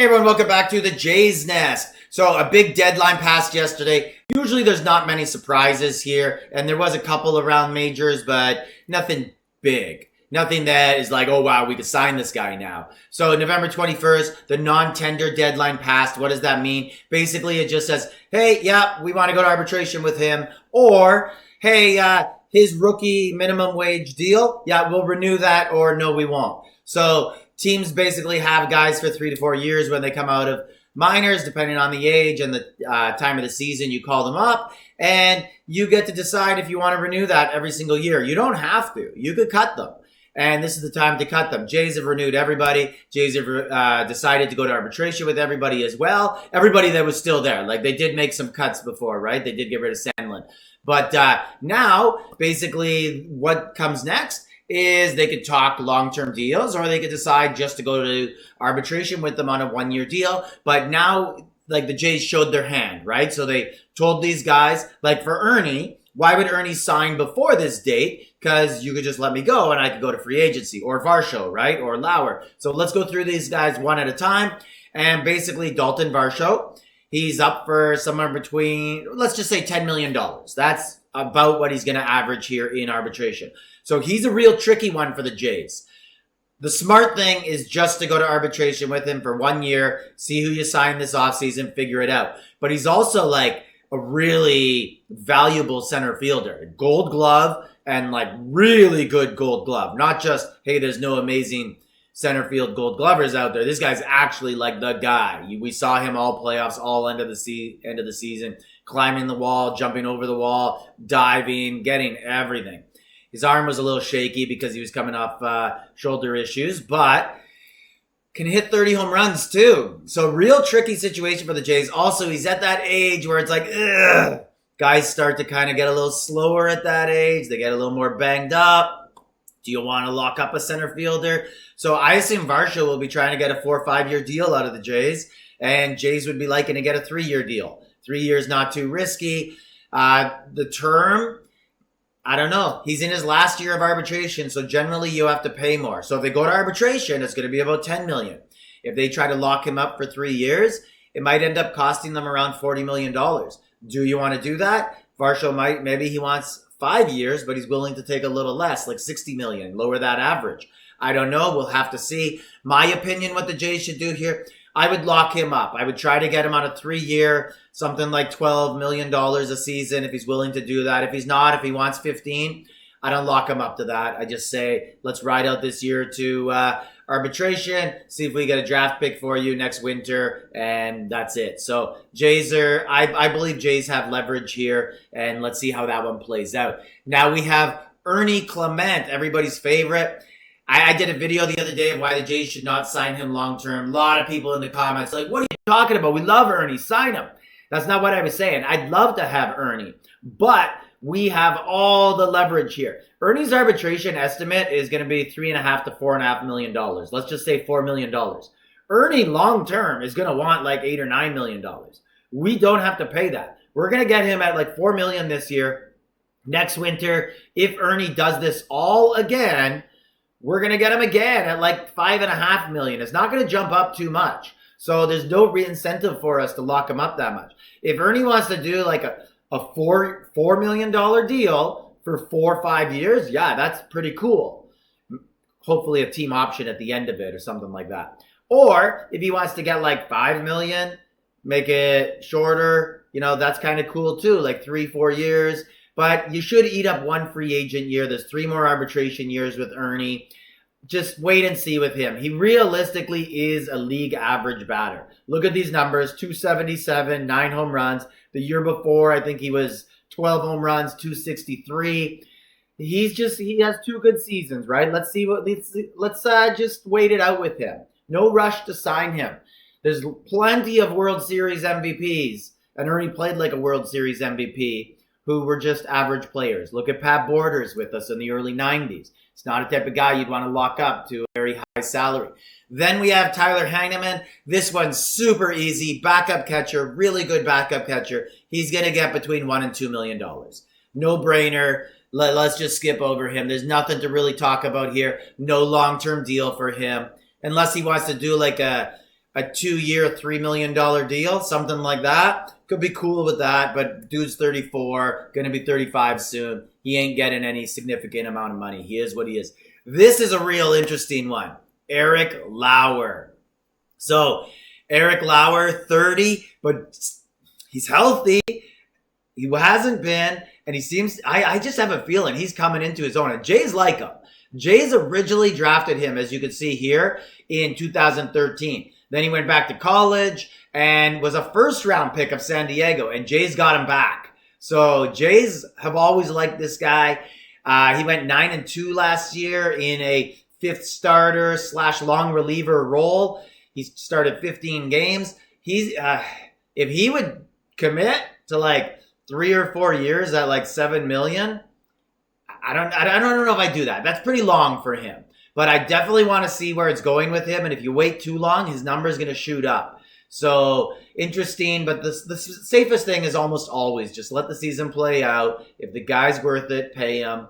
everyone, welcome back to the Jays Nest. So a big deadline passed yesterday. Usually there's not many surprises here, and there was a couple around majors, but nothing big. Nothing that is like, oh wow, we could sign this guy now. So November 21st, the non-tender deadline passed. What does that mean? Basically, it just says, hey, yeah, we want to go to arbitration with him. Or, hey, his rookie minimum wage deal, yeah, we'll renew that, or no, we won't. So teams basically have guys for 3 to 4 years when they come out of minors, depending on the age and the time of the season. You call them up, and you get to decide if you want to renew that every single year. You don't have to. You could cut them. And this is the time to cut them. Jays have renewed everybody. Jays have decided to go to arbitration with everybody as well. Everybody that was still there. Like, they did make some cuts before, right? They did get rid of Sandlin. But now, basically, what comes next is they could talk long-term deals, or they could decide just to go to arbitration with them on a one-year deal. But now, like, the Jays showed their hand, right? So they told these guys, like for Ernie, why would Ernie sign before this date? Because you could just let me go and I could go to free agency. Or Varsho, right? Or Lauer. So let's go through these guys one at a time. And basically, Dalton Varsho, he's up for somewhere between, let's just say $10 million. That's about what he's going to average here in arbitration. So he's a real tricky one for the Jays. The smart thing is just to go to arbitration with him for 1 year, see who you sign this offseason, figure it out. But he's also like a really valuable center fielder. Gold glove, and like really good gold glove. Not just, hey, there's no amazing center field gold glovers out there. This guy's actually like the guy. We saw him all playoffs, all end of the season, climbing the wall, jumping over the wall, diving, getting everything. His arm was a little shaky because he was coming off shoulder issues, but can hit 30 home runs too. So real tricky situation for the Jays. Also, he's at that age where it's like, ugh. Guys start to kind of get a little slower at that age. They get a little more banged up. Do you want to lock up a center fielder? So I assume Varsho will be trying to get a 4 or 5 year deal out of the Jays, and Jays would be liking to get a 3-year deal. 3 years, not too risky. The term, I don't know. He's in his last year of arbitration, so generally you have to pay more. So if they go to arbitration, it's going to be about $10 million. If they try to lock him up for 3 years, it might end up costing them around $40 million. Do you want to do that? Varsho maybe he wants 5 years, but he's willing to take a little less, like $60 million, lower that average. I don't know. We'll have to see. My opinion, what the Jays should do here, I would lock him up. I would try to get him on a 3-year, something like $12 million a season if he's willing to do that. If he's not, if he wants 15, I don't lock him up to that. I just say, let's ride out this year to arbitration, see if we get a draft pick for you next winter, and that's it. So Jays I believe Jays have leverage here, and let's see how that one plays out. Now we have Ernie Clement, everybody's favorite. I did a video the other day of why the Jays should not sign him long-term. A lot of people in the comments like, what are you talking about? We love Ernie. Sign him. That's not what I was saying. I'd love to have Ernie, but we have all the leverage here. Ernie's arbitration estimate is going to be $3.5 to $4.5 million. Let's just say $4 million. Ernie long-term is going to want like $8 or $9 million. We don't have to pay that. We're going to get him at like $4 million this year. Next winter, if Ernie does this all again, we're going to get him again at like $5.5 million. It's not going to jump up too much. So there's no incentive for us to lock him up that much. If Ernie wants to do like a $4 million deal for 4 or 5 years, yeah, that's pretty cool. Hopefully a team option at the end of it or something like that. Or if he wants to get like $5 million, make it shorter, that's kind of cool too, like 3 or 4 years. But you should eat up 1 free agent year. There's 3 more arbitration years with Ernie. Just wait and see with him. He realistically is a league average batter. Look at these numbers, 277, 9 home runs. The year before, I think he was 12 home runs, 263. He has 2 good seasons, right? Let's just wait it out with him. No rush to sign him. There's plenty of World Series MVPs, and Ernie played like a World Series MVP, who were just average players. Look at Pat Borders with us in the early 90s. It's not a type of guy you'd want to lock up to a very high salary. Then we have Tyler Heineman. This one's super easy. Backup catcher, really good backup catcher. He's going to get between $1 and $2 million. No brainer. Let's just skip over him. There's nothing to really talk about here. No long-term deal for him. Unless he wants to do like a a 2-year, $3 million deal, something like that. Could be cool with that, but dude's 34, going to be 35 soon. He ain't getting any significant amount of money. He is what he is. This is a real interesting one. Eric Lauer. So, Eric Lauer, 30, but he's healthy. He hasn't been, and he seems, I just have a feeling he's coming into his own. And Jays like him. Jays originally drafted him, as you can see here, in 2013. Then he went back to college and was a first-round pick of San Diego, and Jays got him back. So Jays have always liked this guy. He went 9-2 last year in a fifth starter / long reliever role. He started 15 games. He's if he would commit to like 3 or 4 years at like $7 million, I don't know if I do that. That's pretty long for him. But I definitely want to see where it's going with him. And if you wait too long, his number is going to shoot up. So interesting. But the safest thing is almost always just let the season play out. If the guy's worth it, pay him.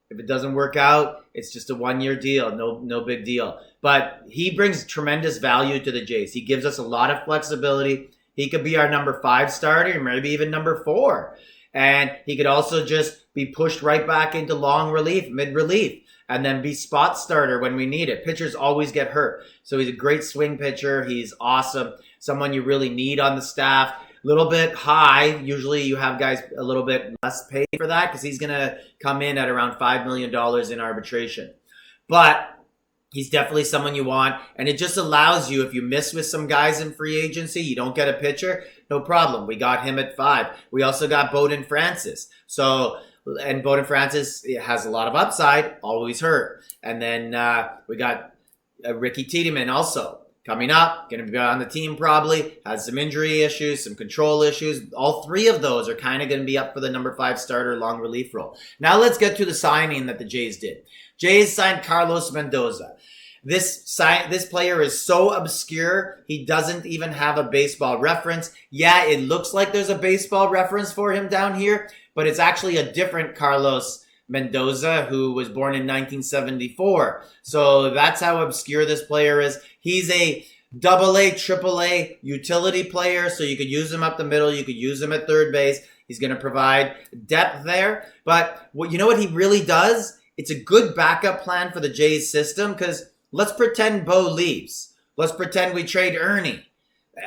If it doesn't work out, it's just a 1-year deal. No big deal. But he brings tremendous value to the Jays. He gives us a lot of flexibility. He could be our number 5 starter, maybe even number 4. And he could also just be pushed right back into long relief, mid relief, and then be spot starter when we need it. Pitchers always get hurt. So he's a great swing pitcher. He's awesome. Someone you really need on the staff. A little bit high. Usually you have guys a little bit less paid for that because he's going to come in at around $5 million in arbitration. But he's definitely someone you want. And it just allows you, if you miss with some guys in free agency, you don't get a pitcher, no problem. We got him at 5. We also got Bowden Francis. And Bowden Francis has a lot of upside, always hurt. And then we got Ricky Tiedemann also coming up, going to be on the team probably, has some injury issues, some control issues. All 3 of those are kind of going to be up for the number 5 starter long relief role. Now let's get to the signing that the Jays did. Jays signed Carlos Mendoza. This player is so obscure, he doesn't even have a baseball reference. Yeah, it looks like there's a baseball reference for him down here, but it's actually a different Carlos Mendoza who was born in 1974. So that's how obscure this player is. He's a AA, AAA utility player, so you could use him up the middle, you could use him at third base. He's going to provide depth there. But you know what he really does? It's a good backup plan for the Jays system because let's pretend Bo leaves. Let's pretend we trade Ernie.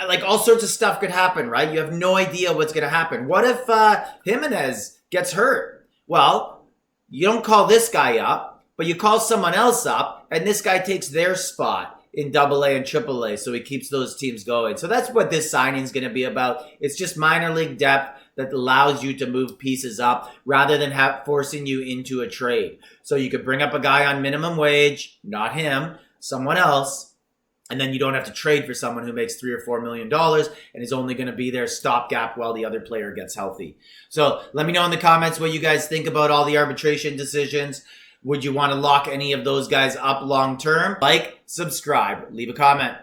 Like all sorts of stuff could happen, right? You have no idea what's going to happen. What if Jimenez gets hurt? Well, you don't call this guy up, but you call someone else up, and this guy takes their spot in AA and AAA, so he keeps those teams going. So that's what this signing is going to be about. It's just minor league depth that allows you to move pieces up rather than forcing you into a trade. So you could bring up a guy on minimum wage, not him, someone else, and then you don't have to trade for someone who makes $3 or $4 million and is only going to be their stopgap while the other player gets healthy. So let me know in the comments what you guys think about all the arbitration decisions. Would you want to lock any of those guys up long term? Like, subscribe, leave a comment.